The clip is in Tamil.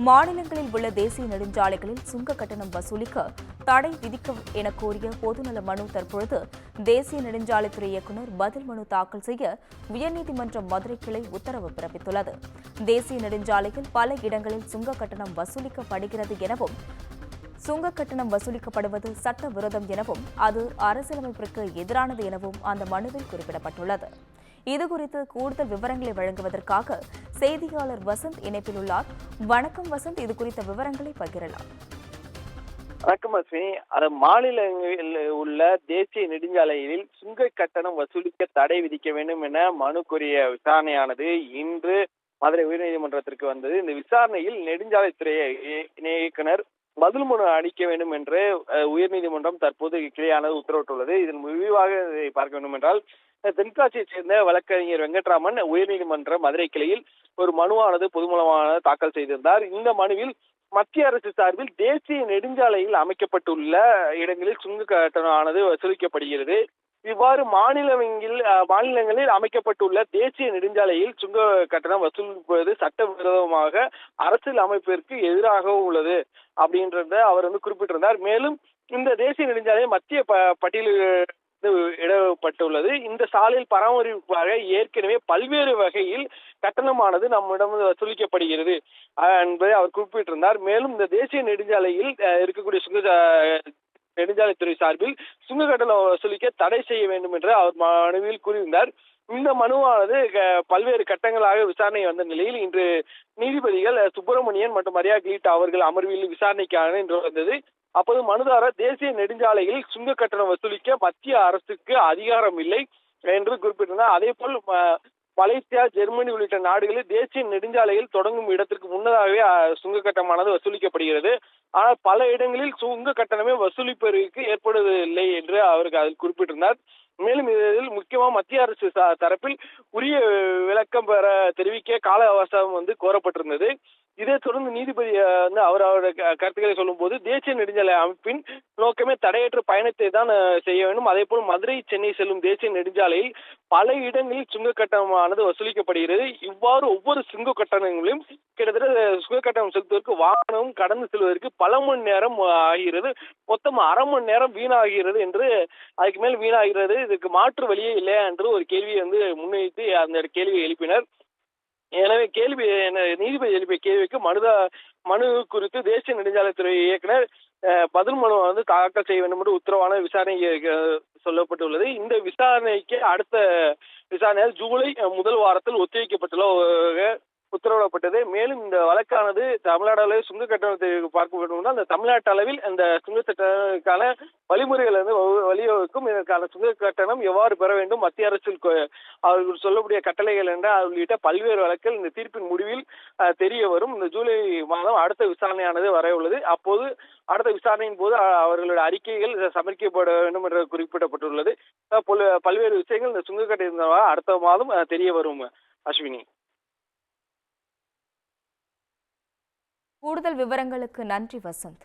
மாநிலங்களில் உள்ள தேசிய நெடுஞ்சாலைகளில் சுங்க கட்டணம் வசூலிக்க தடை விதிக்க என கோரிய பொதுநல மனு தற்பொழுது தேசிய நெடுஞ்சாலைத்துறை இயக்குநர் பதில் மனு தாக்கல் செய்ய உயர்நீதிமன்ற மதுரை கிளை உத்தரவு பிறப்பித்துள்ளது. தேசிய நெடுஞ்சாலையில் பல இடங்களில் சுங்க கட்டணம் வசூலிக்கப்படுகிறது எனவும் சுங்க கட்டணம் வசூலிக்கப்படுவது சட்டவிரோதம் எனவும் அது அரசியலமைப்பிற்கு எதிரானது எனவும் அந்த மனுவில் குறிப்பிடப்பட்டுள்ளது. இதுகுறித்து கூடுதல் விவரங்களை வழங்குவதற்காக செய்தியாளர் வசந்த் இணைப்பில் உள்ளார். வணக்கம் வசந்த், இது குறித்த விவரங்களை பகிரலாம். வணக்கம் அஸ்வினி. மாநிலங்களில் உள்ள தேசிய நெடுஞ்சாலைகளில் சுங்க கட்டணம் வசூலிக்க தடை விதிக்க வேண்டும் என மனு கோரிய விசாரணையானது இன்று மதுரை உயர்நீதிமன்றத்திற்கு வந்தது. இந்த விசாரணையில் நெடுஞ்சாலைத்துறை இயக்குனர் பதில் மனு அளிக்க வேண்டும் என்று உயர்நீதிமன்றம் தற்போது கிளையானது உத்தரவிட்டுள்ளது. இதன் விரிவாக பார்க்க வேண்டும் என்றால், தென்காசியைச் சேர்ந்த வழக்கறிஞர் வெங்கட்ராமன் உயர்நீதிமன்ற மதுரை கிளையில் ஒரு மனுவானது பொதுமனு தாக்கல் செய்திருந்தார். இந்த மனுவில் மத்திய அரசு சார்பில் தேசிய நெடுஞ்சாலையில் அமைக்கப்பட்டுள்ள இடங்களில் சுங்க கட்டணமானது வசூலிக்கப்படுகிறது. இவ்வாறு மாநிலங்களில் அமைக்கப்பட்டுள்ள தேசிய நெடுஞ்சாலையில் சுங்க கட்டணம் வசூலிப்பது சட்டவிரோதமாக அரசியல் அமைப்பிற்கு எதிராகவும் உள்ளது அப்படின்றத அவர் குறிப்பிட்டிருந்தார். மேலும் இந்த தேசிய நெடுஞ்சாலை மத்திய பட்டியலில் இடப்பட்டுள்ளது. இந்த சாலையில் பராமரிப்பாக ஏற்கனவே பல்வேறு வகையில் கட்டணமானது நம்மிடம் வசூலிக்கப்படுகிறது என்பதை அவர் குறிப்பிட்டிருந்தார். மேலும் இந்த தேசிய நெடுஞ்சாலையில் இருக்கக்கூடிய நெடுஞ்சாலைத்துறை சார்பில் சுங்க கட்டணம் வசூலிக்க தடை செய்ய வேண்டும் என்று அவர் மனுவில் கூறியிருந்தார். இந்த மனுவானது பல்வேறு கட்டங்களாக விசாரணை வந்த நிலையில் இன்று நீதிபதிகள் சுப்பிரமணியன் மற்றும் மரியா கிலீட் அவர்கள் அமர்வில் விசாரணைக்காக இன்று வந்தது. அப்போது மனுதாரர் தேசிய நெடுஞ்சாலையில் சுங்க கட்டணம் வசூலிக்க மத்திய அரசுக்கு அதிகாரம் இல்லை என்று குறிப்பிட்டிருந்தார். அதே போல் மலேசியா, ஜெர்மனி உள்ளிட்ட நாடுகளில் தேசிய நெடுஞ்சாலையில் தொடங்கும் இடத்திற்கு முன்னதாகவே சுங்க கட்டணமானது வசூலிக்கப்படுகிறது. ஆனால் பல இடங்களில் சுங்க கட்டணமே வசூலிப்பதற்கு ஏற்படுவதில்லை என்று அவருக்கு அதில் குறிப்பிட்டிருந்தார். மேலும் இதில் முக்கியமாக மத்திய அரசு தரப்பில் உரிய விளக்கம் பெற தெரிவிக்க கால அவகாசம் கோரப்பட்டிருந்தது. இதைத் தொடர்ந்து நீதிபதி அவரோட கருத்துக்களை சொல்லும் போது, தேசிய நெடுஞ்சாலை அமைப்பின் நோக்கமே தடையற்ற பயணத்தை தான் செய்ய வேண்டும். அதே போல் மதுரை, சென்னை செல்லும் தேசிய நெடுஞ்சாலையில் பல இடங்களில் சுங்க கட்டணமானது வசூலிக்கப்படுகிறது. இவ்வாறு ஒவ்வொரு சுங்க கட்டணங்களையும் கிட்டத்தட்ட சுங்க கட்டணம் செலுத்துவதற்கு வாகனம் கடந்து செல்வதற்கு பல மணி நேரம் ஆகிறது. மொத்தம் அரை மணி நேரம் வீணாகிறது என்று, அதுக்கு மேல் வீணாகிறது. இதுக்கு மாற்று வழியே இல்லையா என்று ஒரு கேள்வியை முன்வைத்து அந்த கேள்வியை எழுப்பினர். எனவே நீதிபதி எழுப்பிய கேள்விக்கு மனு குறித்து தேசிய நெடுஞ்சாலைத்துறை இயக்குனர் பதில் மனு தாக்கல் செய்ய வேண்டும் என்று உத்தரவான விசாரணை சொல்லப்பட்டுள்ளது. இந்த விசாரணைக்கு அடுத்த விசாரணையால் ஜூலை முதல் வாரத்தில் ஒத்திவைக்கப்பட்டுள்ள உத்தரவிடப்பட்டது. மேலும் இந்த வழக்கானது தமிழ்நாடு அளவில் சுங்க கட்டணத்தை பார்க்க வேண்டும். அந்த தமிழ்நாட்டு அளவில் அந்த சுங்க கட்டணத்துக்கான வழிமுறைகள் வழிவகுக்கும். இதற்கான சுங்க கட்டணம் எவ்வாறு பெற வேண்டும், மத்திய அரசில் அவர்கள் சொல்லக்கூடிய கட்டளைகள் என்ற உள்ளிட்ட பல்வேறு வழக்குகள் இந்த தீர்ப்பின் முடிவில் தெரிய வரும். இந்த ஜூலை மாதம் அடுத்த விசாரணையானது வர உள்ளது. அப்போது அடுத்த விசாரணையின் போது அவர்களுடைய அறிக்கைகள் சமர்ப்பிக்கப்பட வேண்டும் என்று குறிப்பிடப்பட்டுள்ளது. பல்வேறு விஷயங்கள் இந்த சுங்க கட்டணம் அடுத்த மாதம் தெரிய வரும். அஸ்வினி, கூடுதல் விவரங்களுக்கு நன்றி வசந்த்.